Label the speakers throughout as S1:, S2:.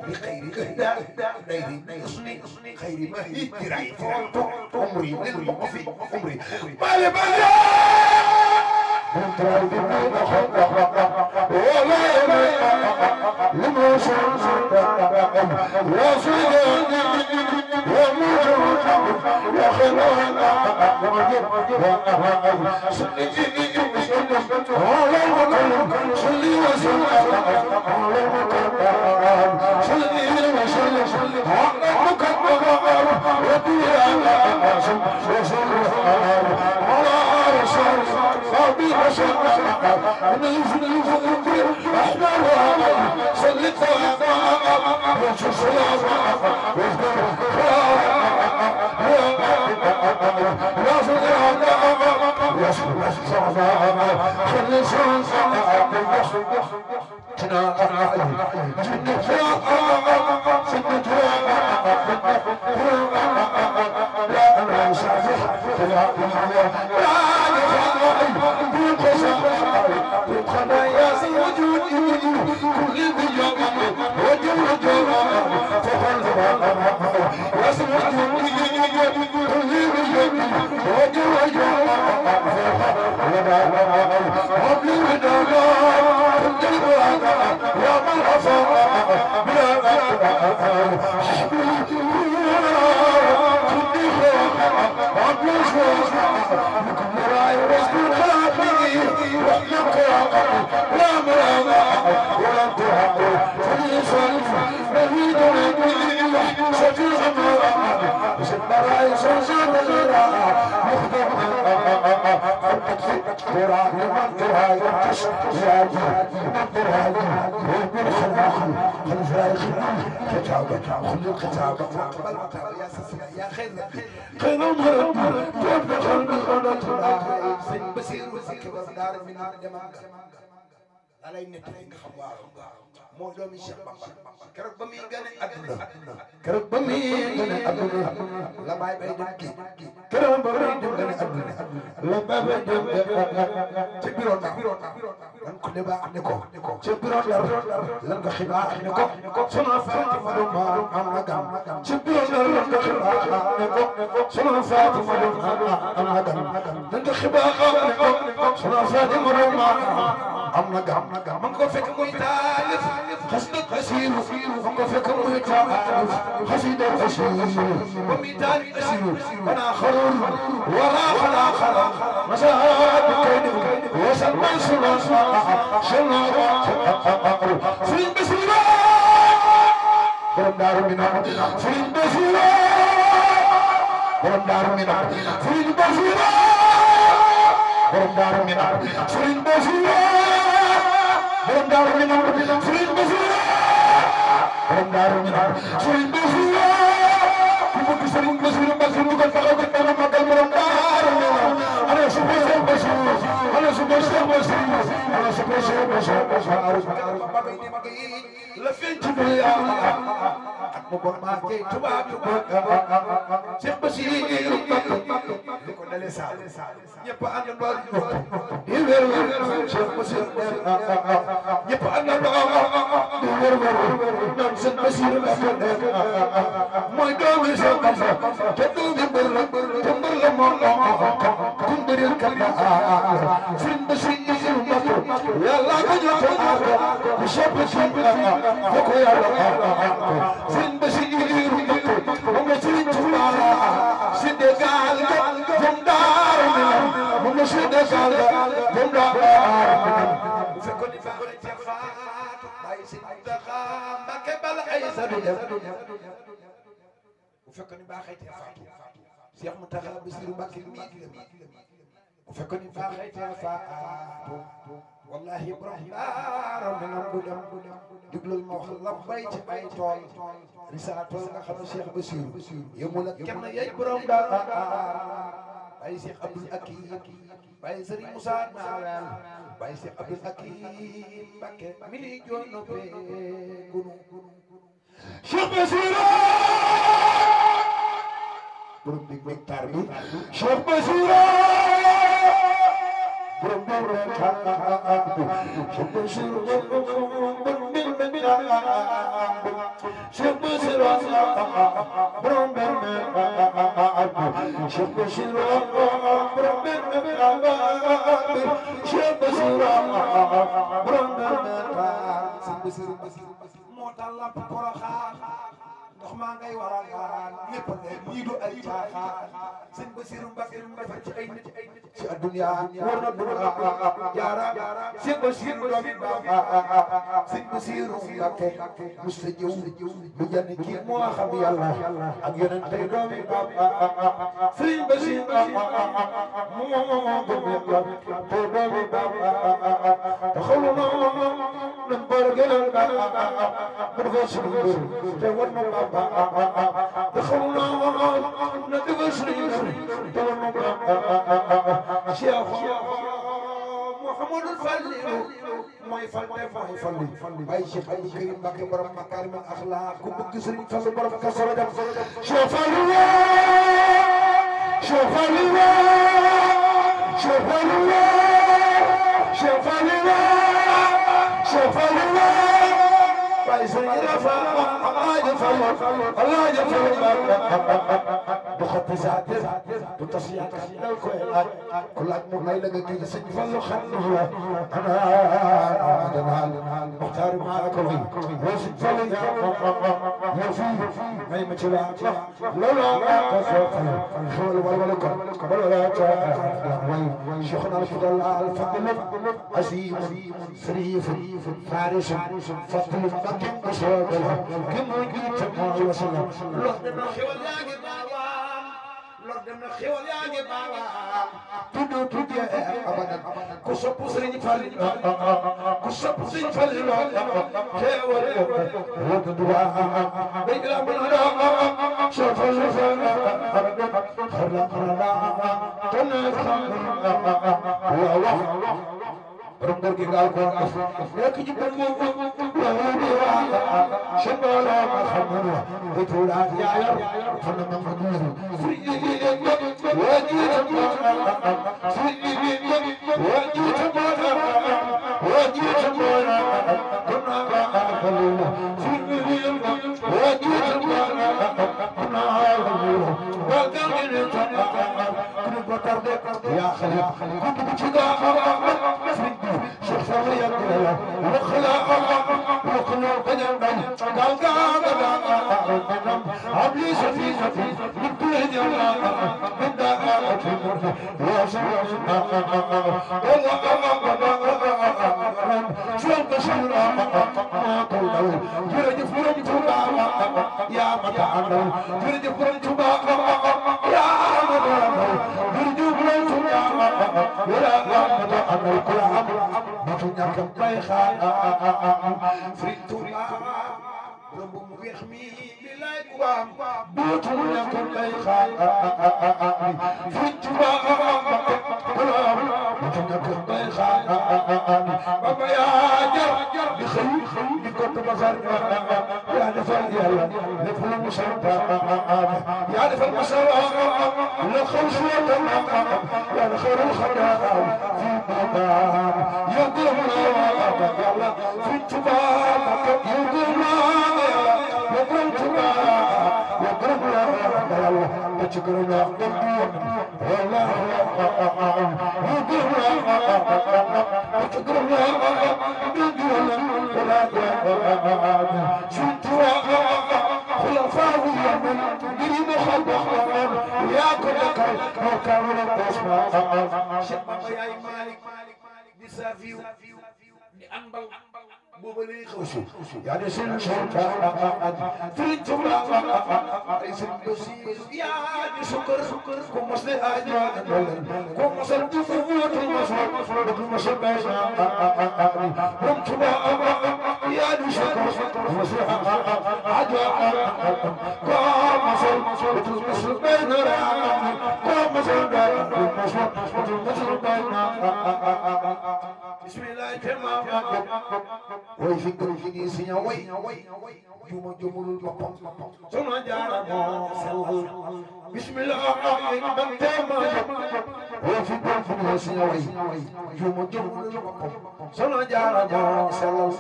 S1: بخير إهداء غير حسن خير ما هي رأيت عمري للوقف عمري بالي بالي alay nit nga xam waaw moo doomi Cheikh Bamba keroog ba muy gane adduna keroog ba muy gane adduna la baay bay dem kii keroog ba muy dem gane adduna la baay bay dem ci bureau lan ko débat ne ko ci bureau lan ko xibaar ne ko sama Fatima do ma am na gam ci bureau lan ko xibaar ne ko sama Fatima do ma am na gam lan ko xibaar ne ko sama Fatima do ma am na gam man ko fekk muy taalif xasida xasiru man ko fekk muy taalif xasida xasiru ba muy taalif xasiru ana xarul wala xala xala masaad kaydi wasal mansura shana Sëriñ Basiru borom daaru minam Sëriñ Basiru borom daaru minam Sëriñ Basiru borom daaru minam Sëriñ Basiru borom daaru minam Sëriñ Basiru borom daaru minam Sëriñ Basiru ku bëgg Sëriñ Basiru Basiru ko taxaw ko taxaw magal borom daaru minam ana su Sëriñ Basiru ana su Sëriñ Basiru ana su Sëriñ Basiru la feeñ ci dunya ak mu bon maa jey tubaab yu bon Cheikh Basiru li ko dale sa ñëpp ànd doon yi wér Cheikh Basiru ñëpp ànd doon di wér ñoom Cheikh Basiru la ko def mooy doomi Cheikh Bamba te doomi mbër la te mbër la moom ku mbëril kat la Sëriñ Basiru yàlla ko jox ku Cheikh Basiru ko yàlla Sëriñ Basiru moom la Sëriñ Tuuba si dégal jom daaru minam moom la si dégal jom daaru minam bu fekkoon ni baax ci faatu ay si Muntaxa Mbàkke bala ay sa du dem bu fekkoon ni baax ci faatu Cheikh Muntaxa Basiru Mbàkke mi bu fekkoon ni baax ci faatu wallahi borom daaru minam du dem diglul ma wax la bay ci ay tool risaatool nga xam ne Cheikh Basiru yemul ak kenn yey borom daara bay Cheikh Abdoul Hakim bay Serigne Moussa Nawel bay Cheikh Abdoul Hakim Mbacké mi li jono be gunu Cheikh Basiru borom big hectar bi Cheikh Basiru borom Cheikh Basiru Cheikh Bassirou borom benn Cheikh Bassirou borom benn Cheikh Bassirou borom benn Cheikh Bassirou moo tax lamp Porokhane ndox maa ngay waral lépp lii du ay caaxaan sëñ Bassirou Mbacké mu defar ci ay nit ci adduna war na duna jaara sëñ Bassirou doomi baax sëñ Bassirou Mbacké musta jëw bu jani kii moo xam yàlla ak yeneen tey doomi baax sëñ Bassirou moo gëm yàlla tey doomi baax te xawlu na nan boor gënal baax mu defar suñu mbir te war na دخلنا ندرس شيخ محمد الفلي ما يفلي باي شيخ ابو كريم باكي برام مكارم الاخلاق كوب سيرين فال برام كسر دم شوف الله شوف الله شوف الله شوف الله شوف الله باي سيرين الله يجفر بخط ساتر بتصيات الكويت كل ما يلقى كي سنفل خنه انا مختار معكم وسنفل يوفي ما يمشي لولا تصوف الخول والولكم ولا شيخنا الفضل الفضل عزيز سريف فارس فضل مكن بشوق كم جيت ما وصل لقدنا خيول يا جبابان لقدنا خيول يا جبابان تدو يا ابدا كسب سرين فال كسب سرين فال خيول ودوا بيجلا من هذا شوف خلا رمضان की गाल को एक जीवन में शंबला खमरा ये थोड़ा यार फन मंगूर वाजी चमारा गुना खलूला वाजी चमारा गुना खलूला बागल ने चमा कुन बकर दे या खली कुन बुचगा شخص يقول وخلاق وخلق جنبه قال عبلي سفينتي من كل جنة من داخل المرض شو بشيرا ما قلنا جرد فرن تبا يا متعنا جرد فرن تبا يا متعنا جرد فرن تبا يا متعنا القرآن بطنك بيخا فريتولا ربهم ويخمي بلاي قوام بطنك بيخا فريتولا بطنك بيخا بابا يا جر بخير بكت بزر يا نفل يلا نفل مشربا يا نفل مشربا لخوش وطنك يا نخير الخدام في بابا يقول الله في التباب يقول الله يقول التباب يقول الله بشكر الله والله يقول الله بشكر الله يقول الله شنتوا خلفاء اليمن قريب خلق يا كل كل وكامل الاسماء شباب يا مالك سافيو لأنبل بوبلي خوشو يعني سن شوكا تريتم اسم بسيط يا شكر كم مسل أجمع كم مسل جفوت المسل كم مسل بينا كم تبا يا شكر مسل أجمع كم مسل بينا كم مسل بينا بسم الله تمام ويفكر في نيسيا وي جوما جمول البقم سنا جارا سلال بسم الله من تمام ويفكر في نيسيا وي جوما جمول البقم سنا جارا سلال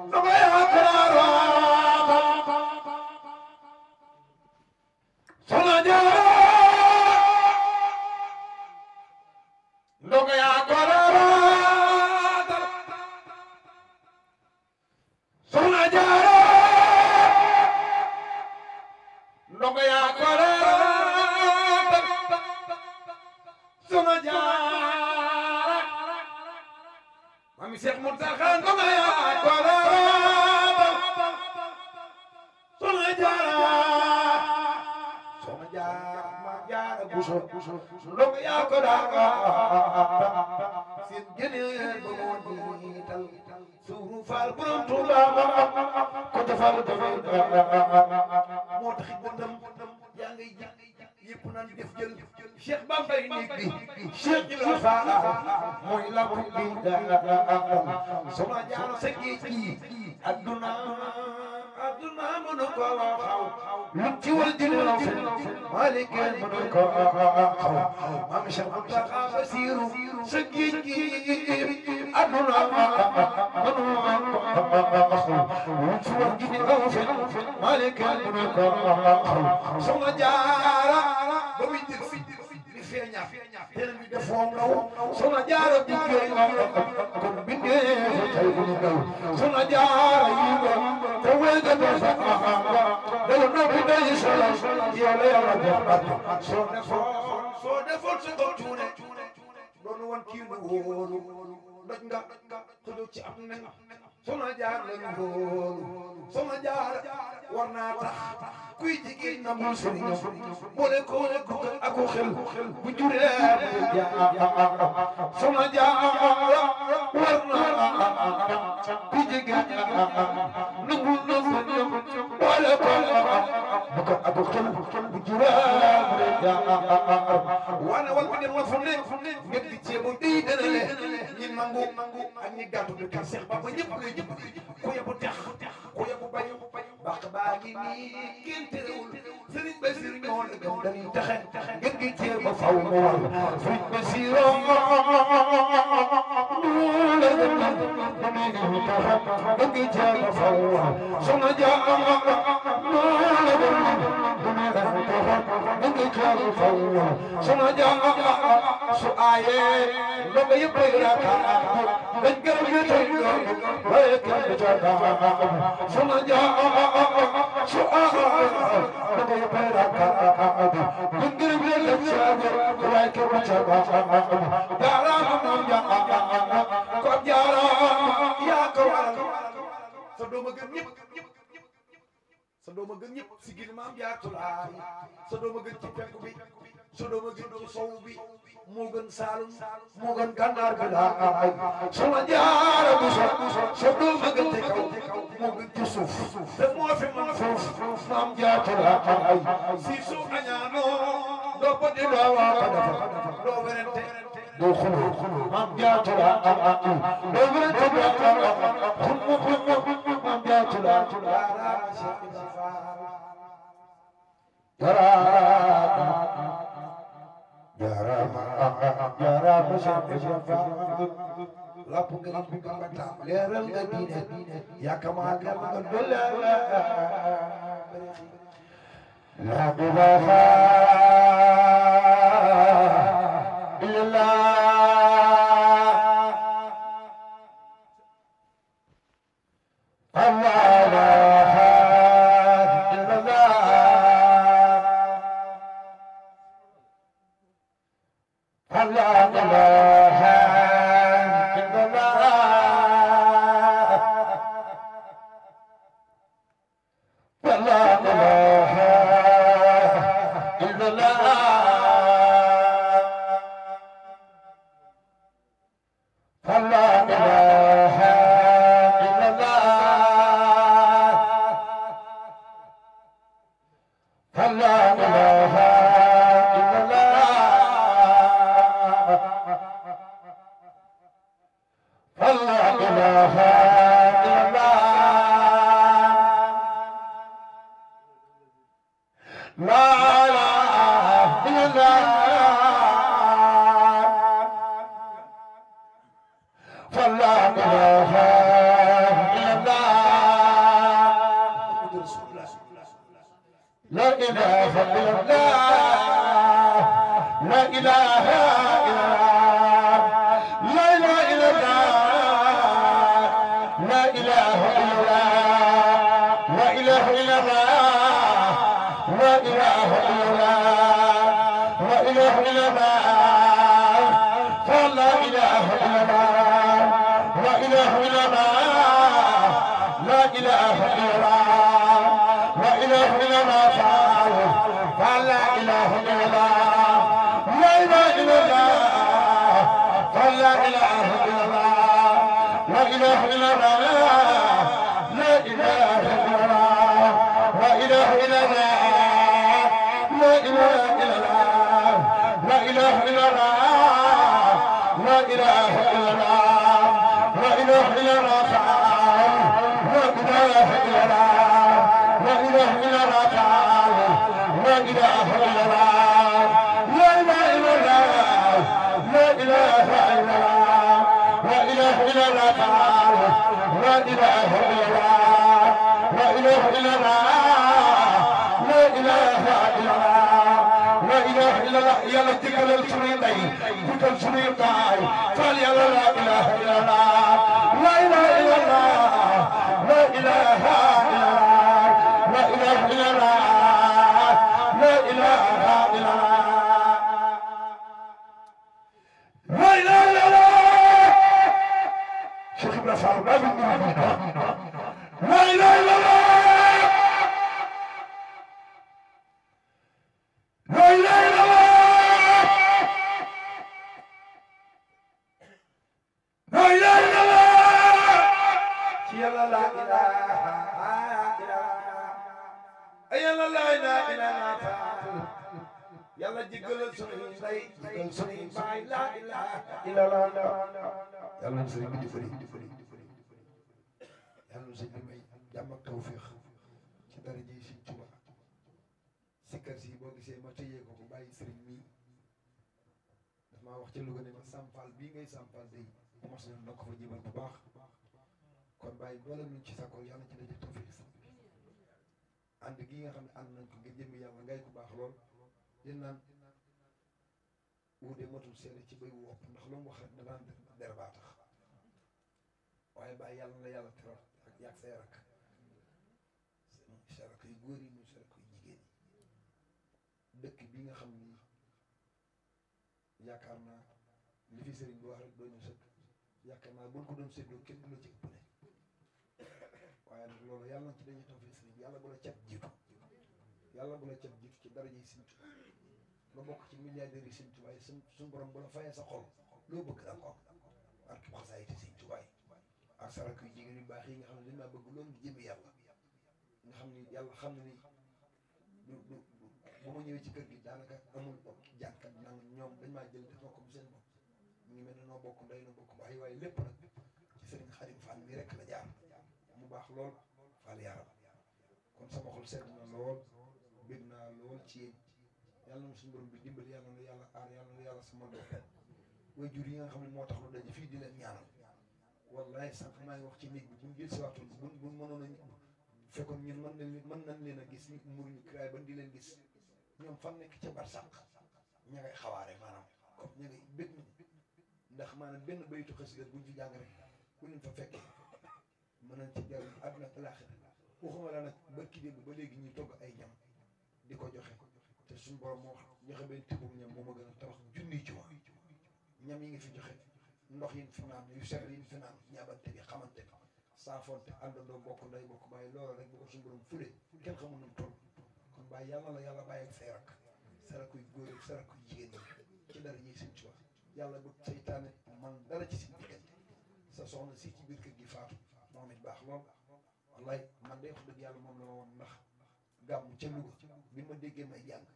S1: نبي أكرارا ndog yaa ko daa seen gëneel ba moo jiital suuru faal borom Tuuba ko defal moo tax bëndam yaa ngay yëpp naan def jël Cheikh Bambay néeg bi Cheikh Ibra Faal mooy lamp bi sama jaaro sa géej gi adduna mënu ko xaw lu ci wal di lu fi Malik mënu ko xaw maam Cheikh Mountakha Bassirou sa géej gi adduna mënu ko xaw lu ci wal di lu fi Malik mënu ko xaw sama jaara ba muy def di feeña teel mi defoo ngaw sama jaara bi géej kon bindee tay bu ngaw sama jaara yi te wéega do sa dala noppi day sala yow la yàlla jox soo defoon sa kaw cuune doon wan kii lu wóolu doj nga te doo ci am nen sama jaar lañu wóolu sama jaar war naa tax kuy jigéen na mu sëriñ boole ko ako xel bu juree sama jaar war naa kuy jigéen nangu boole ko ako xel bu juree wane wal bi dem wa fu ne ngeen di ceebo di dënale ñi nangu ak ñi gàttu de kar Seex Bamba ñëpp lay jëpp ku yebu tex ku yebu bañ baax baa ngi nii kenn terewul Sëriñ Basiir ñoo la gëm dañuy taxe ngeen di ceebo faw mu wal Sëriñ Basiir la gëm dañuy taxe ngeen di ceebo faw mu wal Soxna Jaara la gëm dañuy taxe ngeen di ceebo faw mu wal Soxna Jaara su aaye ndoga yëpp ay yaakaar dañ gërëm ñu tey waaye kenn du ca Soxna Jaara su aaye ndoga yëpp ay yaakaar dañ gërëm ñu tey waaye kenn du ca Jaara moom Jaara ko Jaara yaa ko waral sa dooma gën ñëpp sa dooma gën ñëpp sigil maam jaatulaay sa dooma gën ci penku bi sa dooma gën ci sow bi moo gën Saalum moo gën Gànnaar bi laay Soxna Jaara bu sa dooma gën ci kaw moo gën ci suuf te moo fi man foofu maam jaatulaay si su añaanoo doo ko di doo waa ko dafa doo werante doo xulu maam jaatulaay doo werante doo xulu maam jaatulaay lapp nga nit bi nga taam leeral nga diine yaa kamal nga dolle la ilaha illallah لا إله إلا الله إلا الله لا إله إلا الله لا إله إلا الله لا إله إلا الله لا إله إلا الله لا إله إلا الله لا إله إلا الله لا إله إلا الله لا إله إلا الله لا إله إلا الله لا إله إلا الله لا إله إلا الله لا إله إلا الله لا إله إلا الله لا إله إلا الله يلا تكل السريدي تكل سريدي فليلا لا إله إلا الله لا إله إلا الله لا إله إلا الله لا إله إلا الله لا إله إلا الله لا إله إلا الله شيخ ابن فاروق لا إله إلا الله لا إله إلا الله لا إله إلا الله يلا لا إله إلا الله يلا لا إله إلا الله يلا جيكل سوني ساي جيكل سوني باي لا إله إلا الله يلا نسري بدي فري يلا نسري بمي جام التوفيق ci dara ji Sëriñ Tuuba sikkar si boo gisee ma tëyee ko bàyyi sëriñ mi daf maa wax ci Louga ne ma sampal bii ngay sampal day mos na ko fa jëmal bu baax kon bàyyi boole ñu ci sakkoor yàlla ci daje tawfiq ànd gi nga xam ne ànd nañ ko ngir jëmmi yàlla ngay ku baax lool din naan wuute matul seede ci bay wu wopp ndax lu mu wax rek danaan der baa tax waaye bàyyi yàlla na yàlla teral ak yàgg say rakk sarak yu góor yi muy sarak yu jigéen yi dëkk bi nga xam ni yaakaar naa li fi sëriñ bi wax rek doo ñu sëkk yaakaar naa buñ ko doon séddoo kenn du la ci ëppale waaye nag loolu yàlla na ci dañuy taw fii sëriñ bi yàlla bu la cat jiitu yàlla bu la cat jiitu ci daraja yi Sëriñ Tuubaa nga bokk ci milliardaires yi Sëriñ Tuubaa yi suñu borom bu la fayee sa xol loo bëgg da nga ko am ak xasaay te Sëriñ Tuubaa yi ak sarak yu jigéen yu baax yi nga xam ne dañ maa bëgg loolu ngi jëmi yàlla nga xam ni yàlla xam na ni bu ma ñëwee ci kër gi daanaka amul jànkat nang ñoom dañ maa jël def ma ko bu seen bopp ñu ngi mel ne noo bokk ndey noo bokk baay waaye lépp nag ci sëriñ Xaadim Fall mi rek la jaar mu baax lool Fall yaram kon sama xol sedd na lool bég naa lool ci yéen yàlla na suñu borom bi dimbali yàlla na yàlla aar yàlla na yàlla sama doom way jur yi nga xam ne moo tax lu daje fii di leen ñaanal wallahi sànq maa ngi wax ci néeg bi buñ jël si waxtu buñ mënoon a fekkoon ñun mën nañ leen a gis ñu muruñu kiraay ban di leen gis ñoom fan nekk ca barsàq ña ngay xawaare maanaam comme ña ngay bég ndax maanaam benn baytu xasida buñ ci jàng rek ku leen fa fekkee mën nañ ci dellu àdduna ak laaxira waxuma la nag barki démb ba léegi ñuy togg ay ñam di ko joxe te suñu borom moo wax joxe benn tibub ñam moo ma gën a tabax junniy ci wax ñam yi ngi fi joxe ndox yi fi naan yu sell yi fi naan ñaabante bi xamante bi saafonte àndandoo bokk nday bokk bàyyi loolu rek bu ko suñu borom fule kenn xamul nu mu toll kon bàyyi yàlla la yàlla bàyyi ak say rakk yu góor ak sa rakk yu jigéen ñi ci dara ñuy Sëriñ Tuubaa yàlla bu seytaane man dara ci seen diggante sa soxna si ci biir kër gi faatu moom it baax lool wallaay man day wax dëgg yàlla moom la ma woon ndax gàmm ca Louga bi ma déggee may jàng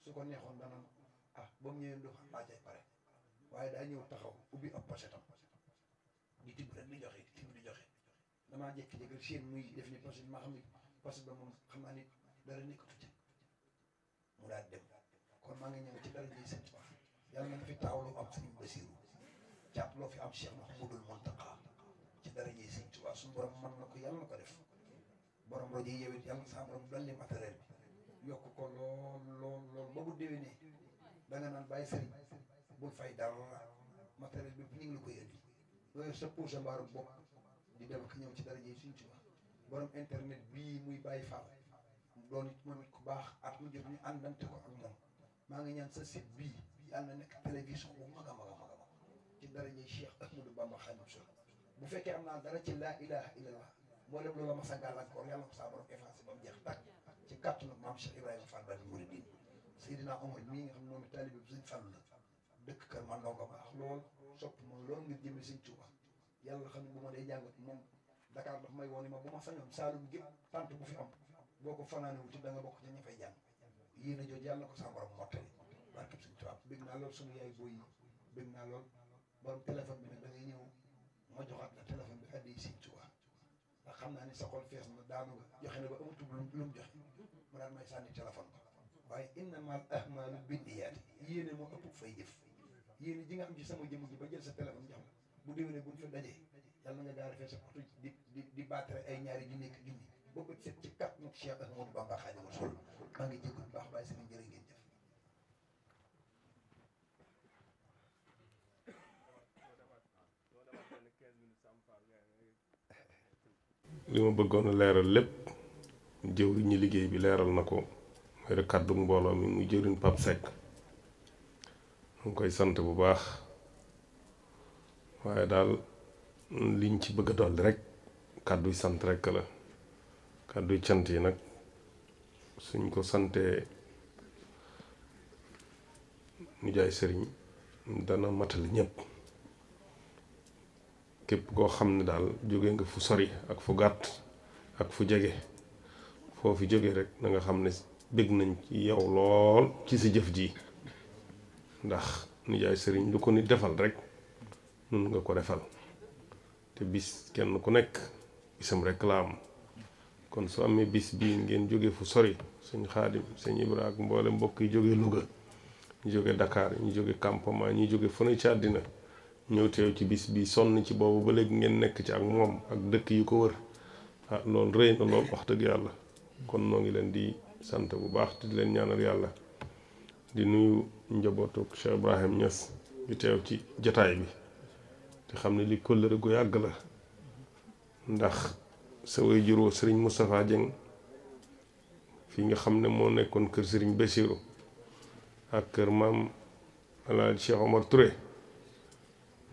S1: su ko neexoon danaan ah ba mu ñëwee ndox laa cay pare waaye daa ñëw taxaw ubbi ab pochetam di tibb rek di joxe di tibb di joxe damaa jékki-jékki seen muy def ni parce que maa xam ni parce que ba moom xam naa ni dara nekkatu ci mu daal dem kon maa ngi ñëw ci dara ji Sëriñ Tuubaa yàlla nañ fi taawlu am Sëriñ Basiiru jàpp loo fi am Cheikh Mouhamadoul Mountakha ci dara ji Sëriñ Tuubaa suñu borom mën na ko yàlla na ko def borom rajo yi yow it yàlla sa borom dolli matériel bi yokk ko lool ba bu déwénee da nga naan bàyyi sëriñ bul fay dara matériel bi ñu ngi la koy indi loolu sa pour sa mbaaru bopp di dem ak ñëw ci dara ji Sëriñ Tuubaa borom internet bii muy bàyyi faal doon it moom it ku baax at mu jot ñu àndante ko ak moom maa ngi ñaan sa site bii yàlla na nekk télévision bu mag a mag a mag a mag ci dara ji Cheikh Ahmadou Bamba Xaadimu Rasuul bu fekkee am naa dara ci laa ilaha illallah mboolem loolu ma sa gàllankoor yàlla ko saa borom effacé ba mu jeex tàkk ci kàttanu maam Cheikh Ibrahima Fall Baal Mouridine Seydina Omar mii nga xam ne moom it taalibe bi Sëriñ Fallu la dëkk kër man ndongo baax lool sopp moom loolu ngir jëmee Sëriñ Tuubaa yàlla xam ne bu ma dee jàngat moom Dakar daf may woon ni ma bu ma sañoon Saalum gépp tant bu fi am boo ko fanaane wuti da nga bokk ci ña fay jàng yéen a jooju yàlla na ko sa borom mottali barkeb Sëñ Tuubaa bég naa lool sunu yaay booy yi bég naa lool borom téléphone bi nag da ngay ñëw ma joxaat la téléphone bi addi Sëñ Tuubaa ndax xam naa ni sa xol fees na daanu nga joxe na ba amatul lu mu joxe mu daan may sànni téléphone ba waaye innamal a'maalu binniyaati yéene moo ëpp fay jëf yéene ji nga am ci sama jëmm ji ba jël sa téléphone jox la bu déwénee buñ fa dajee yàlla nga gaar fee sa oto di battre ay ñaari junni ak junni ba bët set ci kat nag Cheikh Ahmadou Bamba Xaadimu Rasuul maa ngi jégalu bu baax bàyyi seen jërë ngeen jëf.
S2: li ma bëggoon a leeral lépp jëwriñ ñi liggéey bi leeral na ko mooy rek kàddu mbooloo mi muy jëwriñ Pape Seck mu ngi koy sant bu baax waaye daal liñ ci bëgg a dolli rek kàdduy sant rek la kàdduy cant yi nag suñ ko santee nijaay sëriñ dana matali ñépp képp koo xam ne daal jóge nga fu sori ak fu gàtt ak fu jege foo fi jóge rek na nga xam ne bëgg nañ ci yow lool ci sa jëf ji ndax nijaay sëriñ lu ko nit defal rek nun nga ko defal te bis kenn ku nekk bisam rek la am kon su amee bis bii ngeen jóge fu sori sëñ Xaadim sëñ Ibra ak mboole mbokk yi jóge Louga ñu jóge Dakar ñu jóge campement ñi jóge fu ne ci àddina ñëw teew ci bis bi sonn ci boobu ba léegi ngeen nekk ci ak moom ak dëkk yi ko wër ah loolu rëy na lool wax dëgg yàlla kon noo ngi leen di sant bu baax te di leen ñaanal yàlla di nuyu njabootu Cheikh Ibrahim Niass di teew ci jataay bi te xam ne li kóllëre gu yàgg la ndax sa way juróo sëriñ Moustapha Dieng fii nga xam ne moo nekkoon kër sëriñ Bassirou ak kër maam Alaaji Cheikh Omar Touré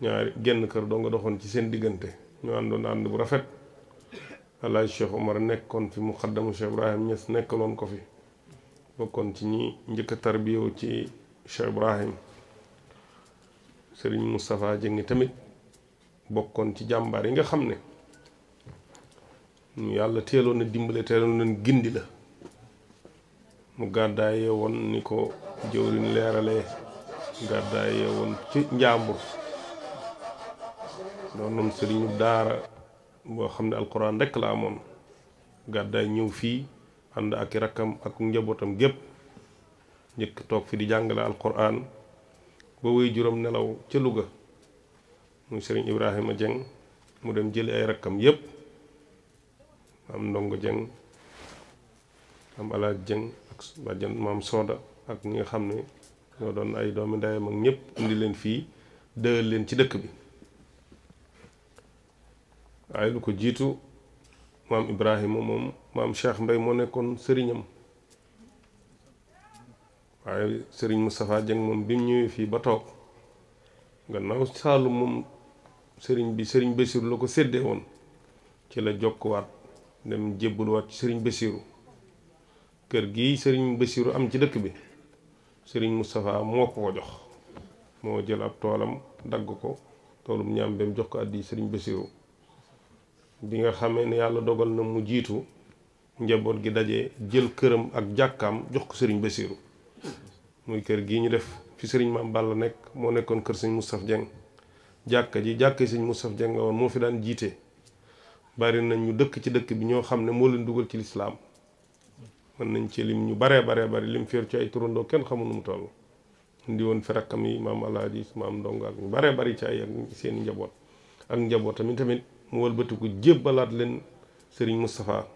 S2: ñaari genn kër doo nga doxoon ci seen diggante ñu àndoon ànd bu rafet Alaaji Cheikh Omar nekkoon fi muqaddamu Cheikh Ibrahim Niass nekkaloon ko fi bokkoon ci ñi njëkk a tarbiyewu ci Cheikh Ibrahim sëriñ Moustapha Dieng tamit bokkoon ci jàmbaar yi nga xam ne ñu yàlla teeloon na dimbale teeloon na gindi la mu gàddaayee woon ni ko jëwriñ leeralee gàddaayee woon ci njàmbur doonoon sëriñu daara boo xam ne alquran rekk la amoon gàddaay ñëw fii ànd ak i rakkam ak njabootam gépp njëkk toog fi di jàngale alquran ba wéy juróom nelaw ca Louga muy sëriñ Ibrahima Dieng mu dem jëli ay rakkam yépp am ndongo Dieng am alaaj Dieng ak bàjjan maam Sooda ak ñi nga xam ne ñoo doon ay doomi ndeyam ak ñëpp indi leen fii dëgal leen ci dëkk bi waaye lu ko jiitu maam Ibrahima moom maam Cheikh Mbay moo nekkoon sëriñam waaye sëriñ Moustapha Dieng moom bi mu ñëwee fii ba toog gannaaw Saalum moom sëriñ bi sëriñ Bassirou la ko séddee woon ci la jokkuwaat dem jébbaluwaat ci sëriñ Bassirou kër gi sëriñ Bassirou am ci dëkk bi sëriñ Moustapha moo ko jox moo jël ab toolam dagg ko toolum ñaam bem jox ko àddi sëriñ Bassirou bi nga xamee ne yàlla dogal na mu jiitu njaboot gi daje jël këram ak jàkkaam jox ko sëriñ Bassirou muy kër gii ñu def fi sëriñ Maam Balla nekk moo nekkoon kër sëñ Moustapha Dieng jàkka ji jàkka sëñ Moustapha Dieng nga woon moo fi daan jiite bari nañ ñu dëkk ci dëkk bi ñoo xam ne moo leen dugal ci lislaam mën nañ ci lim ñu baree bari lim fiir ci ay turandoo kenn xamul nu mu toll indi woon fi rakkam yi maam Alaaji maam Ndongo ak ñu baree bari ci ay ak seeni njaboot ak njaboot tamit mu wëlbatiku jébbalaat leen sëriñ Moustapha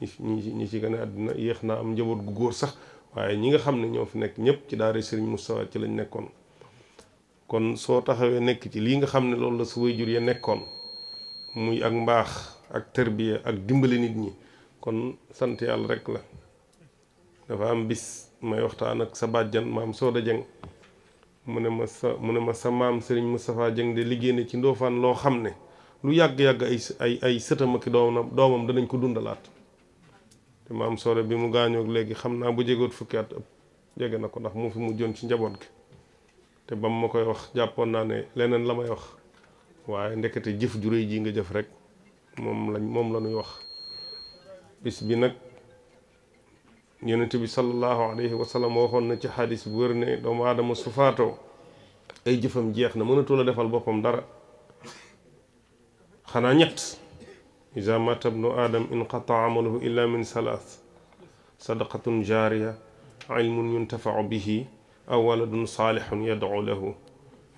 S2: ñi ci gën a àddina yéex naa am njaboot gu góor sax waaye ñi nga xam ne ñoo fi nekk ñëpp ci daara sëriñ Moustapha ci lañ nekkoon kon soo taxawee nekk ci lii nga xam ne loolu la su waajur ya nekkoon muy ak mbaax ak tërbiya ak dimbali nit ñi kon sant yàlla rek la dafa am bis may waxtaan ak sa bàjjan maam Sooda Dieng mu ne ma sa maam sëriñ Moustapha Dieng de liggéey na ci Ndofane loo xam ne lu yàgg-yàgg ay sëtam ak doomam danañ ko dundalaat te maam Sooda bi mu gaañoog léegi xam naa bu jegoot fukki at ëpp jege na ko ndax mu fi mujjoon ci njaboot gi te bam ma koy wax jàppoon naa ne leneen la may wax waaye ndekete jëf ju réy ji nga jëf rek moom la ñuy wax bis bi nag yonent bi sallallahu alayhi wa sallam waxoon na ci xadis bu wér ne doomu aadama su faatoo ay jëfam jeex na mënatul a defal boppam dara xanaa ñett iza mata ibnu adam inqata amaluhu illa min salaas sadaqatun jaariya ilmun yuntafau bihi aw waladun saalihun yad'u lahu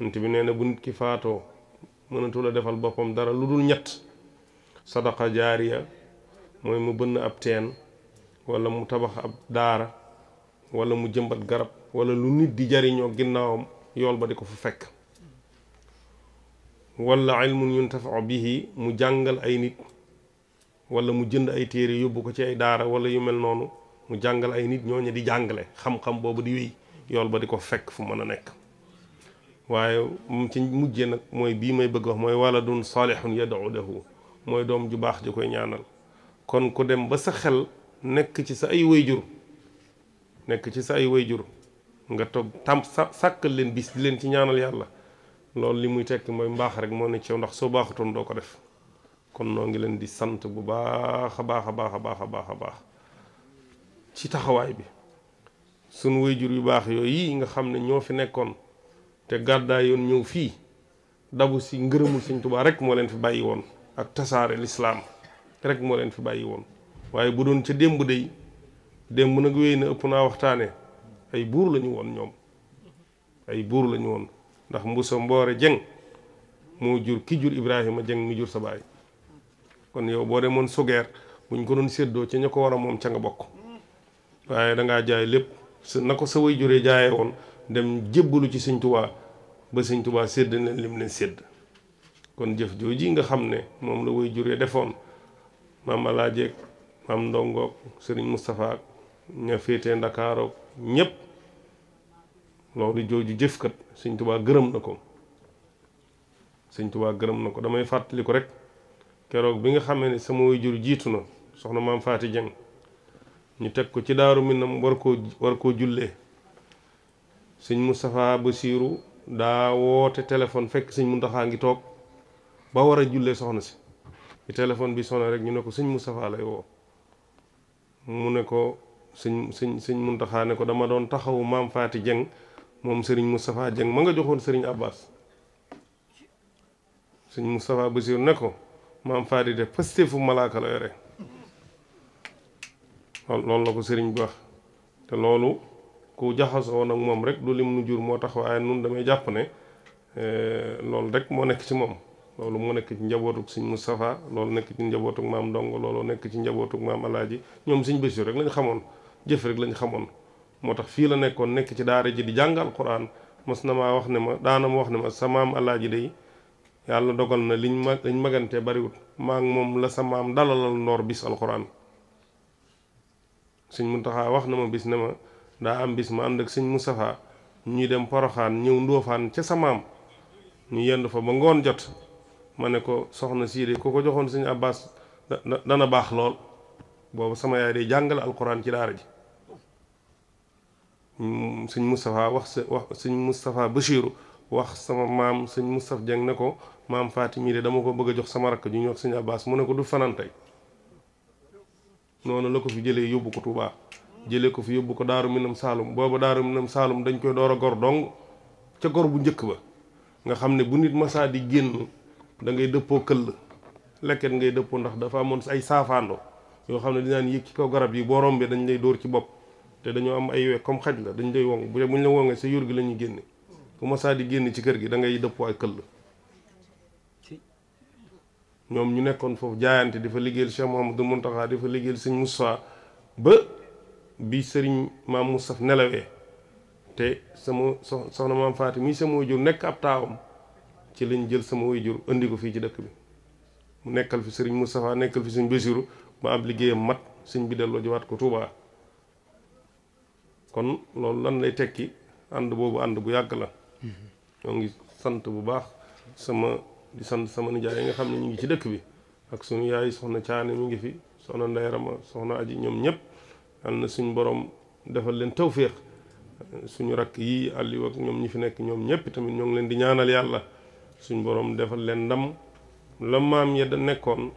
S2: yonent bi nee na bu nit ki faatoo mënatul a defal boppam dara lu dul ñett sadaqa jaariya mooy mu bënn ab teen wala mu tabax ab daara wala mu jëmbat garab wala lu nit di jariñoo ginnaawam yool ba di ko fa fekk wala ilmun yuntafau bihi mu jàngal ay nit wala mu jënd ay téere yóbbu ko ci ay daara wala yu mel noonu mu jàngal ay nit ñooñu di jàngale xam-xam boobu di wéy yool ba di ko fekk fu mën a nekk waaye mu ci mujjee nag mooy bii may bëgg wax mooy waladun salihun yad'u lahu mooy doom ju baax ji koy ñaanal kon ku dem ba sa xel nekk ci sa ay wayjur nga toog sàkkal leen bis di leen ci ñaanal yàlla loolu li muy tekki mooy mbaax rek moo ne ci yow ndax soo baaxutoon doo ko def kon noo ngi leen di sant bu baax a baax a baax a baax a baax a baax ci taxawaay bi sunu wayjur yu baax yooyu yi nga xam ne ñoo fi nekkoon te gàddaay yoon ñëw fii dabu si ngërëmul Sëñ Tuubaa rek moo leen fi bàyyi woon ak tasaare lislaam rek moo leen fi bàyyi woon waaye bu doon ca démb day démb nag wéy na ëpp naa waxtaane ay buur lañu woon ñoom ay buur lañu woon ndax Mbuso Mboore Jeng moo jur ki jur Ibrahima Jeng mi jur sa baay kon yow boo demoon sugeer buñ ko doon séddoo ca ña ko war a moom ca nga bokk waaye dangaa jaay lépp na ko sa way juree jaayee woon dem jébbalu ci Sëñ Tuubaa ba Sëñ Tuubaa sédd leen lim leen sédd kon jëf jooji nga xam ne moom la way juree defoon maam Alaaji maam Ndongoog Sëriñ Moustapha ña féetee Ndakaaroog ñépp loolu jooju jëfkat Sëñ Tuubaa gërëm na ko Sëñ Tuubaa gërëm na ko damay fàttali ko rek keroog bi nga xamee ne sama way jur jiitu na soxna maam Faati Jeng ñu teg ko ci Daaru Minam war koo jullee Sëñ Moustapha Basiiru daa woote téléphone fekk Sëñ Muntaxaa ngi toog ba war a jullee soxna si ci téléphone bi sonné rek ñu ne ko Sëñ Moustapha lay woo mu ne ko sëñ Muntaxaa ne ko dama doon taxawu maam Faati Jeng moom Sëriñ Moustapha Jeng ma nga joxoon Sëriñ Abbas Sëñ Moustapha Basiiru ne ko maam Faati de pasteefu malaaka la yore loolu la ko sëriñ bi wax te loolu ku jaxasoo nag moom rek du lim nu jur moo tax waaye nun damay jàpp ne loolu rek moo nekk ci moom loolu moo nekk ci njabootuk Sëñ Moustapha loolu nekk ci njabootuk maam Ndongo loolu nekk ci njabootuk maam Alaaji ñoom Sëñ Basiiru rek lañ xamoon jëf rek lañ xamoon moo tax fii la nekkoon nekk ci daara ji di jàngal Alxuraan mos na maa wax ne ma daana ma wax ne ma sa maam Alaaji day yàlla dogal na liñ magantee bariwut maa ngi moom la sa maam dalalal ndoor bis Alxuraan Sëñ Muntaxa wax na ma bis ne ma daa am bis ma ànd ak Sëñ Moustapha ñuy dem Poroxaan ñëw Ndóofaan ca sa maam ñu yendu fa ba ngoon jot ma ne ko soxna sii de ku ko joxoon Sëñ Abbas dana baax lool boobu sama yaay day jàngale alxuraan ci daara ji Sëñ Moustapha wax Sëñ Moustapha Basiiru wax sama maam Sëñ Moustapha Jeng ne ko maam Faati mii de dama ko bëgg a jox sama rakk ju ñu wax Sëñ Abbas mu ne ko du fanaan tey noonu la ko fi jëlee yóbbu ko Touba jëlee ko fi yóbbu ko Daaru Minam Saalum booba Daaru Minam Saalum dañ koy door a gor dong ca gor bu njëkk ba nga xam ne bu nit masaa di génn da ngay dëppoo këll lekket ngay dëppoo ndax dafa amoon ay saafaando yoo xam ne dinaan yéeg ci kaw garab yi boo rombee dañ lay dóor ci bopp te dañoo am ay we comme xaj la dañ lay wong buñ la wongee sa yur gi la ñuy génne bu masaa di génn ci kër gi da ngay dëppoo ay këll ñoom ñu nekkoon foofu jaayante di fa liggéeyal Cheikh Mouhamadou Mountakha di fa liggéeyal Sëñ Moustapha ba bi sëriñ maam Moustapha nelawee te sama soxna maam Faati mii sama waajur nekk ab taawam ci lañ jël sama waajur indi ko fii ci dëkk bi mu nekkal fi sëriñ Moustapha nekkal fi Sëñ Basiiru ba ab liggéeyam mat sëñ bi delloo jiwaat ko Touba kon loolu lan lay tekki ànd boobu ànd bu yàgg la ñoo ngi sant bu baax di sant sama nijaay yi nga xam ne ñu ngi ci dëkk bi ak suñu yaay soxna Caane mi ngi fi soxna Ndey Rama soxna Aji ñoom ñëpp yal na suñu borom defal leen tawféex suñu rakk yi Aliou ak ñoom ñi fi nekk ñoom ñëpp tamit ñoo ngi leen di ñaanal yàlla suñu borom defal leen ndam la maam ya da nekkoon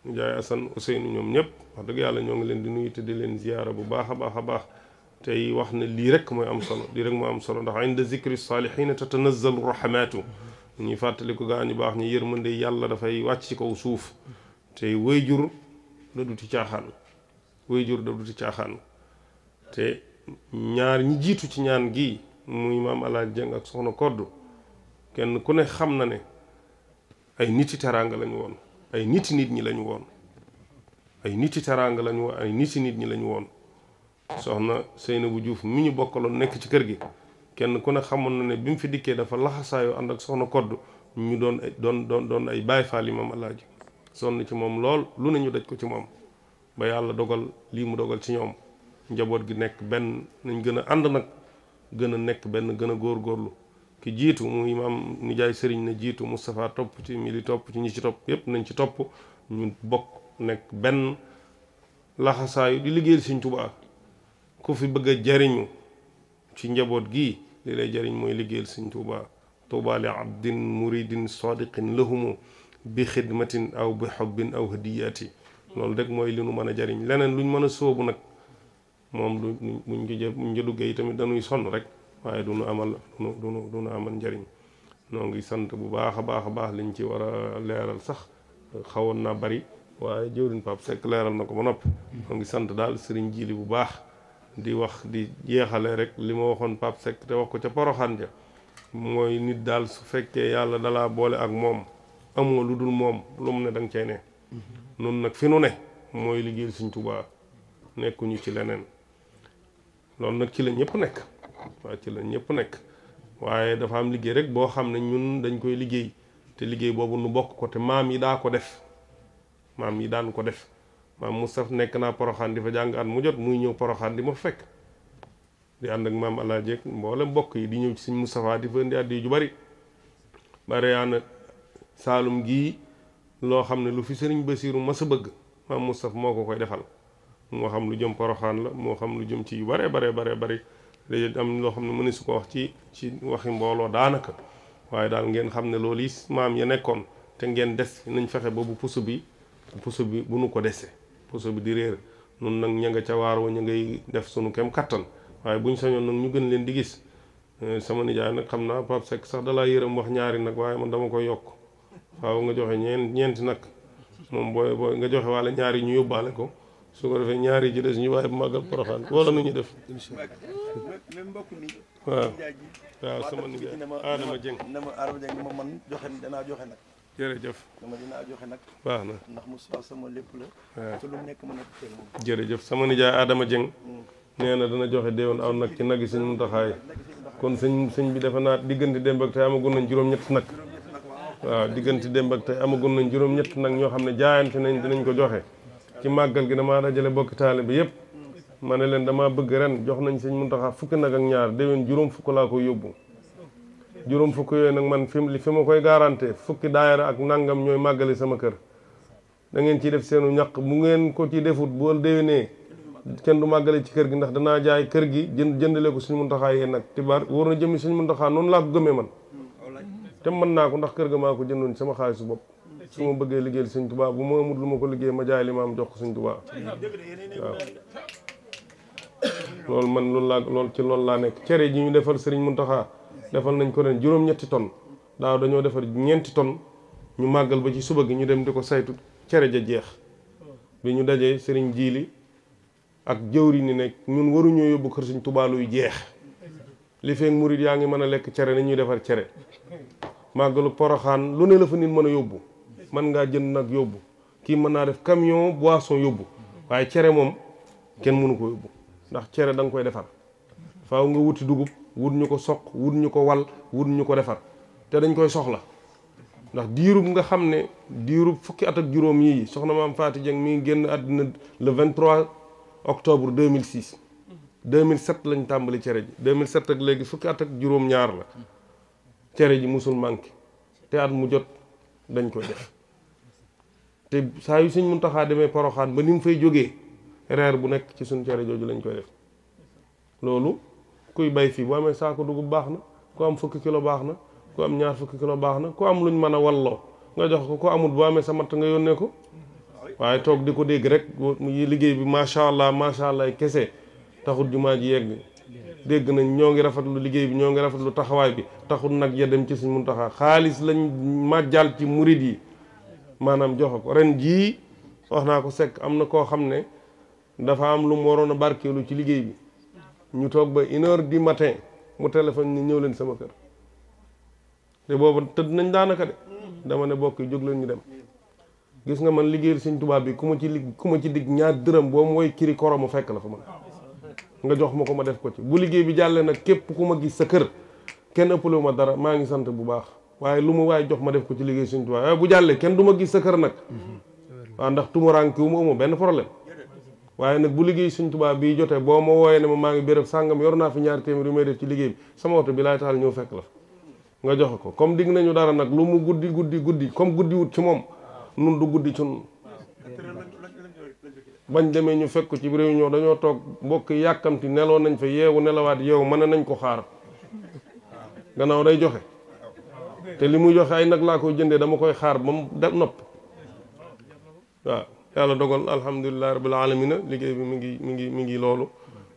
S2: nijaay Assane Ousseynou ñoom ñëpp wax dëgg yàlla ñoo ngi leen di nuyu te di leen ziyaara bu baax a baax a baax tey wax ne lii rek mooy am solo lii rek mooy am solo ndax inda zikri saalihiina tatanazzalu rahmatu ñuy fàttali ko gaa ñu baax ñi yërmande yàlla dafay wàcc ci kaw suuf te wayjur da du ci caaxaan wayjur da du ci caaxaan te ñaar ñi jiitu ci ñaan gi muy maam Alaaji Jeng ak soxna Koddu kenn ku ne xam na ne ay niti teraanga lañu woon ay niti nit ñi lañu woon ay niti teraanga lañu woon ay niti nit ñi lañu woon soxna Seynabou Diouf mi ñu bokkaloon nekk ci kër gi kenn ku ne xamoon na ne bi mu fi dikkee dafa laxasaayoo ànd ak soxna Koddu ñu doon ay baay faal yi maam Alaaji sonn ci moom lool lu ne ñu daj ko ci moom ba yàlla dogal lii mu dogal ci ñoom njaboot gi nekk benn nañ gën a ànd nag gën a nekk benn gën a góorgóorlu ki jiitu muy maam nijaay sëriñ na jiitu Moustapha topp ci mi li topp ci ñi ci topp yépp nañ ci topp ñu bokk nekk benn laxasaayu di liggéeyal Sëriñ Tuubaa ku fi bëgg a jariñu ci njaboot gi li lay jariñ mooy liggéeyal Sëriñ Tuubaa tuubaa li abdin muridin sadiqin lahumu bi xidmatin aw bi xubbin aw hadiyaati loolu rek mooy li nu mën a jariñ leneen luñ mën a sóobu nag moom buñ ci duggee tamit dañuy sonn rek waaye du nu amal njariñ noo ngi sant bu baax a baax liñ ci war a leeral sax xawoon naa bari waaye jëwriñ Pape Seck leeral na ko ba noppi noo ngi sant daal sëriñ Jili bu baax di wax di jeexale rek li ma waxoon Pape Seck te wax ko ca Poroxaan ja mooy nit daal su fekkee yàlla dalaa boole ak moom amoo lu dul moom lu mu ne danga cay ne noonu nag fi nu ne mooy liggéeyal Sëriñ Tuubaa nekkuñu ci leneen loolu nag ci la ñëpp nekk waaye ci la ñëpp nekk waaye dafa am liggéey rek boo xam ne ñun dañ koy liggéey te liggéey boobu nu bokk ko te maam yi daa ko def maam yi daan ko def maam Moustapha nekk naa Poroxaan di fa jàng at mu jot muy ñëw Poroxaan di ma fekk di ànd ak maam Alaaji ak mboolem mbokk yi di ñëw ci Sëriñ Moustapha di fa indi addi ju bari yaana Saalum gii loo xam ne lu fi Sëriñ Basiiru mas a bëgg maam Moustapha moo ko koy defal moo xam lu jëm Poroxaan la moo xam lu jëm ci yu bare léegi am loo xam ne mëne su ko wax ci waxi mbooloo daanaka waaye daal ngeen xam ne loolu yi maam ya nekkoon te ngeen des nañ fexe ba bu puso bi bu nu ko dese puso bi di réer nun nag ña nga ca waar wa ña ngay def sunu kem kattan waaye buñ sañoon nag ñu gën leen di gis sama nijaay nag xam naa Pape Seck sax dalaa yërëm wax ñaari nag waaye man dama koy yokk waaw nga joxe ñeenti nag moom booy nga joxe walla ñaari ñu yóbbaale ko su ko defee ñaari ji des ñu waaye bu màggal Poroxaan wala nu ñu def waaw sama nijaay Adama Dieng
S3: ma man danaa joxe nag
S2: jërëjëf
S3: dinaa joxe nag
S2: baax na
S3: ndax Moussa sama lépp la te lu nekk ma nekk teel moom
S2: jërëjëf sama nijaay Adama Dieng nee na dana joxe déewoon aw nag ci nag yi Sëñ Muntaxa kon sëñ bi dafa naa diggante démb ak tey amagun nañ juróom-ñett nag waaw diggante démb ak tey amagun nañ juróom-ñett nag ñoo xam ne jaayante nañ dinañ ko joxe ci màggal gi damaa dajale bokki taale bi yépp ma ne leen damaa bëgg ren jox nañ Sëñ Muntaxa fukki nag ak ñaar déwén juróom fukk laa koy yóbbu juróom fukk yooyu nag man fi ma koy garanté fukki daayira ak nangam ñooy màggali sama kër da ngeen ciy def seenu ñaq bu ngeen ko ci defut boo déwénee kenn du màggale ci kër gi ndax danaa jaay kër gi jëndale ko Sëñ Muntaxa yéen nag tibaar wóor na jëmmi Sëñ Muntaxa noonu laa ko gëmee man te mën naa ko ndax kër ga maa ko jëndoon sama xaalisu bopp su ma bëggee liggéeyal Sëñ Tuubaa bu ma amul lu ma ko liggéey ma jaay li ma am jox ko Sëñ Tuubaa waaw loolu laa nekk cere ji ñu defal Sëriñ Muntaxa defal nañ ko ren juróom-ñetti tonnes daaw dañoo defar ñeenti tonnes ñu màggal ba ci suba gi ñu dem di ko saytu cere ja jeex bi ñu dajee Sëriñ Jiili ak jëwri ni nekk ñun waruñoo yóbbu kër Sëñ Tuubaa luy jeex li feek murit yaa ngi mën a lekk cere ni ñuy defar cere màggalu Poroxaan lu ne la fa nit mën a yóbbu mën ngaa jënd nag yóbbu kii mën naa def camion boisson yóbbu waaye cere moom kenn mënu ko yóbbu ndax cere da nga koy defar faaw nga wuti dugub wut ñu ko soq wut ñu ko wal wut ñu ko defar te dañ koy soxla ndax diirub nga xam ne diirub fukki at ak juróom yii soxna maam Faati Jeng mi ngi génn àddina le 23 octobre 2006 2007 lañ tàmbali cere ji 2007 ak léegi fukki at ak juróom ñaar la cere ji musul manqué te at mu jot dañ koy def te saa yu Sëñ Muntaxa demee Poroxaan ba ni mu fay jógee reer bu nekk ci suñ cere jooju lañ koy def loolu kuy bay fii boo amee saako dugub baax na ku am fukki kilo baax na ku am ñaar fukki kilo baax na ku am luñ mën a walloo nga jox ko ku amul boo amee sa matt nga yónnee ko waaye toog di ko dégg rek liggéey bi macha allah kese taxul jumaa ji yegg dégg nañ ñoo ngi rafetlu liggéey bi ñoo ngi rafetlu taxawaay bi taxul nag ya dem ci Sëñ Muntaxa xaalis lañ màjjal ci murid yi maanaam joxe ko ren jii wax naa ko sekk am na koo xam ne dafa am lu mu waroon a barkeelu ci liggéey bi ñu toog ba 1h du matin mu téléphone ni ñëw leen sama kër te boobu tëdd nañ daanaka de dama ne bokk jóg leen ñu dem gis nga man liggéeyal Sëñ Tuubaa bi ku ma ci digg ñaar dërëm boo mooy kiri koro mu fekk la fa man nga jox ma ko ma def ko ci bu liggéey bi jàllee nag képp ku ma gis sa kër kenn ëppalewu ma dara maa ngi sant bu baax waaye lu mu waaye jox ma def ko ci liggéey Sëñ Tuubaa waaye bu jàllee kenn du ma gis sa kër nag waaw ndax tumuraanke wu ma uma benn problème waaye nag bu liggéey Sëñ Tuubaa bii jotee boo ma wooyee ne ma maa ngi béréb sàngam yor naa fi ñaari téeméer yu may def ci liggéey bi sama oto bi laay taal ñëw fekk la nga joxe ko comme digg nañu dara nag lu mu guddi comme guddi wut ci moom nun du guddi ci nun bañ demee ñu fekk ci réunion dañoo toog mbokk yàkkamti neloo nañ fa yeewu nelawaat yeewu mën nañ ko xaar gannaaw day joxe te li muy joxe ay nag laa koy jëndee dama koy xaar ba mu nopp waaw yàlla dogal alhamdulilah rabbil alamina liggéey bi mi ngi loolu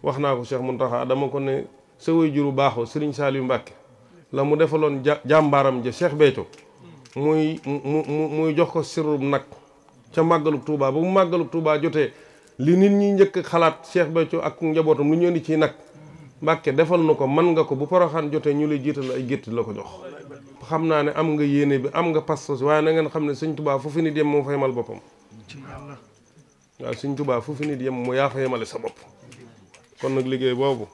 S2: wax naa ko Cheikh Muntaxa dama ko ne sa waajur bu baaxoo Serigne Saliou Mbacke la mu defaloon jàmbaaram ja Cheikh Béthio muy jox ko sirrub nag ca màggalu Touba ba mu màggalu Touba jotee li nit ñi njëkk xalaat Cheikh Béthio ak njabootam lu ñu indi ci nag Mbàkke defal na ko man nga ko bu Poroxaan jotee ñu lay jiital ay gétt la ko jox xam naa ne am nga yéene bi am nga pas-pas waaye na ngeen xam ne Sëñ Touba fu fi nit yem moo fa yemal boppam waaw Sëñ Touba fu fi nit yem mu yaa fa yemale sa bopp kon nag liggéey boobu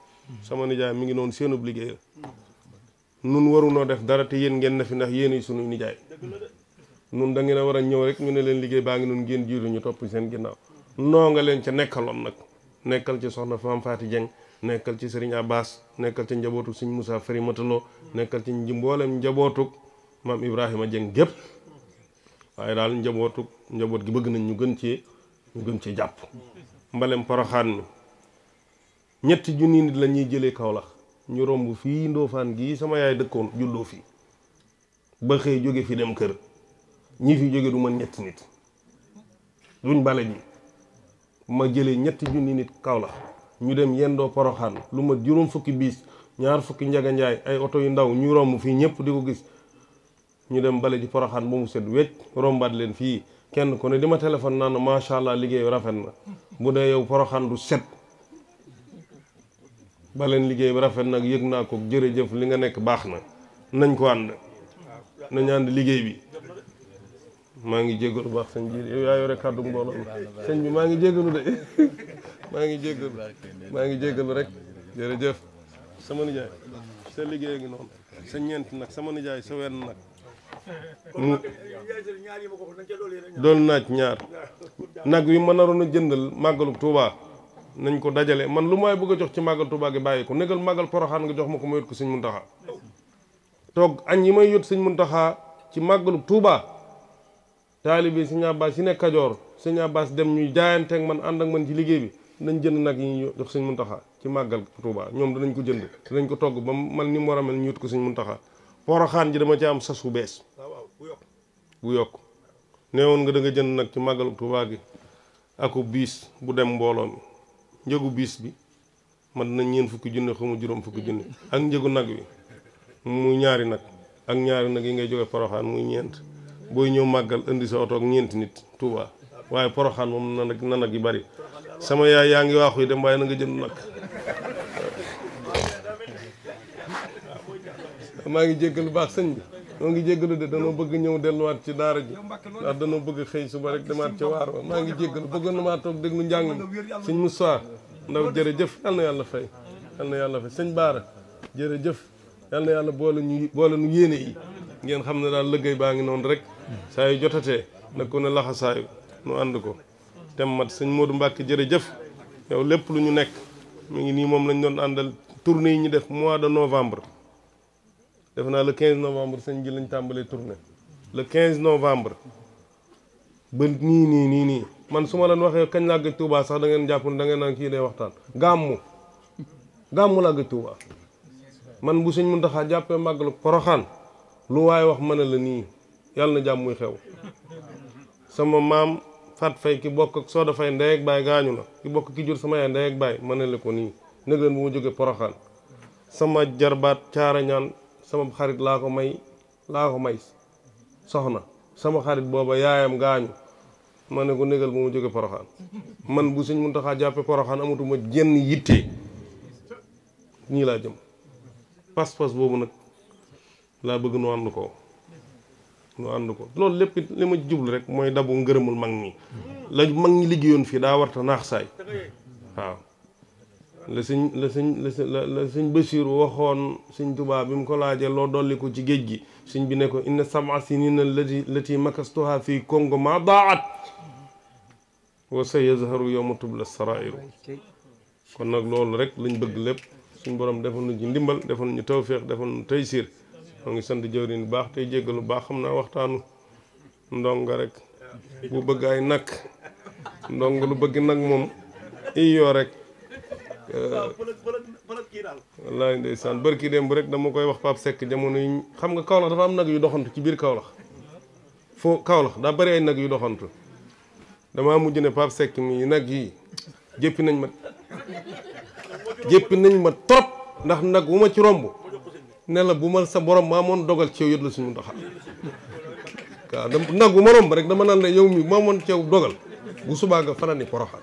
S2: sama nijaay mi ngi noonu seenub liggéey la nun warunoo def dara te yéen ngeen na fi ndax yéen suñuy nijaay nun da ngeen a war a ñëw rek ñu ne leen liggéey baa ngi noonu ngeen jiitu ñu topp seen ginnaaw noo nga leen ca nekkaloon nag nekkal ci soxna Fam Faati Jeng nekkal ci Serigne Abbas nekkal ci njabootu Serigne Moussa Fari Mataloo nekkal ci mboolem njabootuk maam Ibrahima Jeng gépp waaye daal njaboot gi bëgg nañ ñu gën ci jàpp mbalem Poroxaan mi ñetti junni nit la ñuy jëlee Kaolack ñu romb fii Ndofaan gii sama yaay dëkkoon juddoo fii ba xëy jóge fi dem kër ñi fi jóge du mën ñetti nit duñ bale ji ma jëlee ñetti junni nit Kaolack ñu dem yendoo Poroxaan lu ma juróom fukki biis ñaar fukki njaganjaay ay oto yu ndaw ñu romb fii ñëpp di ko gis ñu dem bale ji Poroxaan ba mu set wecc rombaat leen fii kenn ku ne di ma téléphone naan macha allah liggéey rafet na bu dee yow Poroxaan du set ba leen liggéey bi rafet nag yëg naa ko jërëjëf li nga nekk baax na nañ ko ànd nañ ànd liggéey bi maa ngi jéggalu baax sëñ bi yow yaa yore kàddu mbooloo sëñ bi maa ngi jéggalu de maa ngi jéggalu rek jërëjëf sama nijaay sa liggéey ngi noonu sa ñeent nag sama nijaay sa wenn nag dool naaj ñaar nag wi ma naroon a jëndal màggalu Tuubaa nañ ko dajale man lu may bëgg a jox ci màggal Tuubaa gi bàyyi ko négal màggal Poroxaan nga jox ma ko ma yot ko sëñ Muntaxa toog añ yi may yot sëñ Muntaxa ci màggalu Tuubaa taalibe sëñ Abbas yi nekk Kajoor sëñ Abbas dem ñuy jaayanteeg man ànd ak man ci liggéey bi nañ jënd nag yi ñu jox sëñ Muntaxa ci màggal Tuubaa ñoom danañ ko jënd danañ ko togg ba man ni mu war a mel ñu yot ko sëñ Muntaxa Poroxaan ji dama ci am sas bu bees bu yokk neewoon nga da nga jënd nag ci màggalu Tuubaa gi aku biis bu dem mbooloo mi njëgu biis bi man na ñeen fukki junne xamu juróom fukki junne ak njëgu nag wi muy ñaari nag ak ñaari nag yi ngay jóge Poroxaan muy ñeent booy ñëw màggal indi sa oto ak ñeenti nit Tuubaa waaye Poroxaan moom na nag yi bari sama yaay yaa ngi waaxu yi dem waaye na nga jënd nag maa ngi jéggalu baax sëñ bi moo ngi jéggalu de danoo bëgg ñëw delluwaat ci daara ji ndax danoo bëgg xëy suba rek demaat ci waar wa maa ngi jéggalu bëggoon na maa toog déglu njàng mi sëñ Moussa Ndaw jërëjëf yal na yàlla fay sëñ Baara jërëjëf yal na yàlla boole nu yéene yi ngeen xam ne daal liggéey baa ngi noonu rek saa yu jotatee nag ko ne laxasaayu nu ànd ko tem mat sëñ Modou Mbacke jërëjëf yow lépp lu ñu nekk mi ngi nii moom lañ doon àndal tournée yi ñu def mois de novembre def naa le 15 novembre sëñ ji lañ tàmbalee tournée le 15 novembre ba nii man su ma leen waxee kañ laa gëj Touba sax da ngeen jàpp ne da ngeen naan kii day waxtaan gàmmu laa gëj Touba man bu sëñ Muntaxa jàppee màggalu Poroxaan lu waaye wax mën a la nii yàlla na jàmm muy xew sama maam Fat Fay ki bokk ak Sooda Fay ndey ak baay gaañu na ki bokk ki jur sama yaay ndey ak baay ma ne la ko nii nég leen bu ma jógee Poroxaan sama jarbaat caara ñaan sama xarit laa ko may soxna sama xarit booba yaayam gaañu ma ne ko négal bu ma jógee Poroxaan man bu Sëñ Muntaxa jàppe Poroxaan amatuma jenn yitte nii laa jëm pas-pas boobu nag laa bëgg nu ànd ko loolu lépp li ma jublu rek mooy dabu ngërëmul mag ñi la mag ñi liggéeyoon fii daa warta naax saay waaw la sëñ Basiir waxoon sëñ Tuubaa bi mu ko laajee loo dolli ko ci géej gi sëñ bi ne ko inna sab'a sinina lati makastuha fii Congo ma daat wa sa yazharu yawma tubla sarairu kon nag loolu rek lañ bëgg lépp suñ borom defal nu ci ndimbal defal ñu tawféex defal nu taysiir moo ngi sant jëwriñ bu baax tey jéggalu baax xam naa waxtaanu ndonga rek bu bëgg ay nag ndonga lu bëgg nag moom iyoo rek wallaay ndeysaan bërki démb rek dama koy wax Pape Seck jamono yi xam nga Kaolack dafa am nag yu doxantu ci biir Kaolack foo Kaolack daa bari ay nag yu doxantu damaa mujj ne Pape Seck mi nag yi jéppi nañ ma trop ndax nag wu ma ci romb ne la bu ma sa borom maa moon dogal ci yow yët la suñu Muntaxa waaw nag bu ma romb rek dama naan la yow mi maa moon ci yow dogal bu subaa nga fanaan ni Poroxaan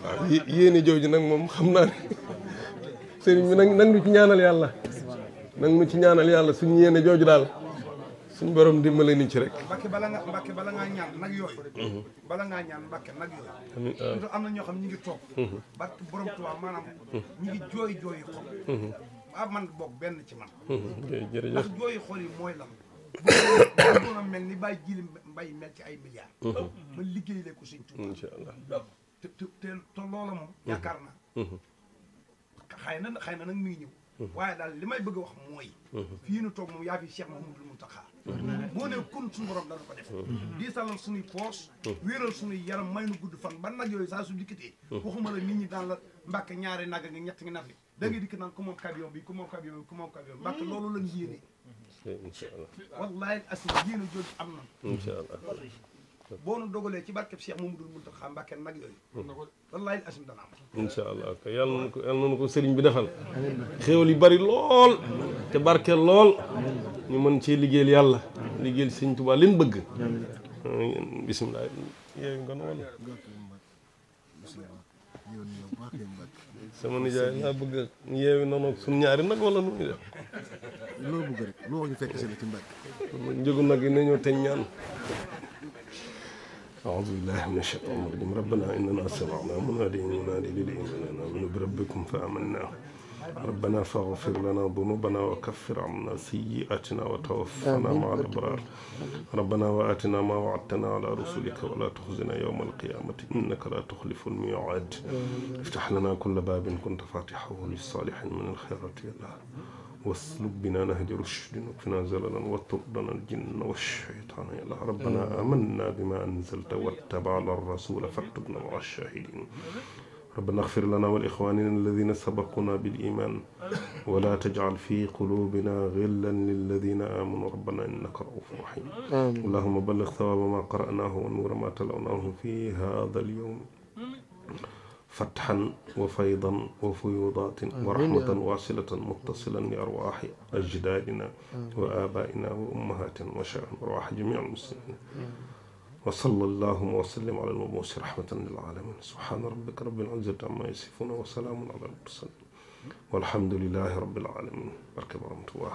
S2: waaw yéene jooju nag moom xam naa ne sëriñ bi nag nu ci ñaanal yàlla suñu yéene jooju daal suñu borom dimbale ni ci rek.
S1: Mbàkke bala ngaa ñaan nag yooyu. bala ngaa ñaan Mbàkke nag yooyu. am na ñoo xam ñi ngi toog. barke borom Tuubaa maanaam ñi ngi jooy xol. man boog benn ci man.
S2: jërëjëf
S1: ndax jooyi xol yi mooy lan. bu doon mel ni Baye Jili Mbay mel ci ay milliards. ma liggéey lee ko Sëñ Tuubaa.
S2: incha allah
S1: te loola moom. yaakaar naa. xëy na nag mi ngi ñëw. waaye daal li may bëgg a wax mooy. fii nu toog moom yaa fi Cheikh Mouhamadoul Mountakha. moo ne kun suñu borom dana ko def. diisalal suñuy poos. wéeral suñuy yaram may nu gudd fan ba nag yooyu saa su dikkatee. waxuma la nit ñi daan la Mbàkke ñaari nag nga ñett nga naf li da ngay dikk naan ku moom camion bi ku moom camion bi ku moom camion bi Mbàkke loolu lañ yéene.
S2: incha allah
S1: wallaahi asi yéene jooju am na.
S2: incha allah
S1: boo nu dogalee ci barkeb Cheikh Mouhamadoul Mountakha Mbàkke nag yooyu. wallaahi asim dana am.
S2: incha allah ok yàlla na ko sëriñ bi defal xéewal yu bari lool te barkeel lool ñu mën cee liggéeyal yàlla liggéeyal Sëriñ Tuubaa leen bëgg bisimilah yeewi nga noonu sama nijaay laa bëgg yeewi noonu ak suñu ñaari nag wala nu ñu def
S4: loo bëgg rek loo wax ñu fekk si la ci Mbàkke
S2: njëgu nag yi nañoo teñ ñaan أعوذ بالله من الشيطان الرجيم ربنا إننا سمعنا مناديا ينادي للإيمان أن آمنوا بربكم فآمنا ربنا فاغفر لنا ذنوبنا وكفر عنا سيئاتنا وتوفنا مع الأبرار ربنا وآتنا ما وعدتنا على رسلك ولا تخزنا يوم القيامة إنك لا تخلف الميعاد افتح لنا كل باب كنت فاتحه للصالحين من الخيرات يا الله واسلك بنا نهج رشد واكفنا زللا واطردنا الجن والشيطان يا الله ربنا آمنا بما أنزلت واتبعنا الرسول فاكتبنا مع الشاهدين ربنا اغفر لنا ولإخواننا الذين سبقونا بالإيمان ولا تجعل في قلوبنا غلا للذين آمنوا ربنا إنك رؤوف رحيم اللهم بلغ ثواب ما قرأناه ونور ما تلوناه في هذا اليوم فتحا وفيضا وفيوضات ورحمة واصلة متصلا لأرواح أجدادنا وآبائنا وأمهاتنا وشأن أرواح جميع المسلمين وصلى اللهم وسلم على المبعوث رحمة للعالمين سبحان ربك رب العزة عما يصفون وسلام على المرسلين والحمد لله رب العالمين بركة ورحمة الله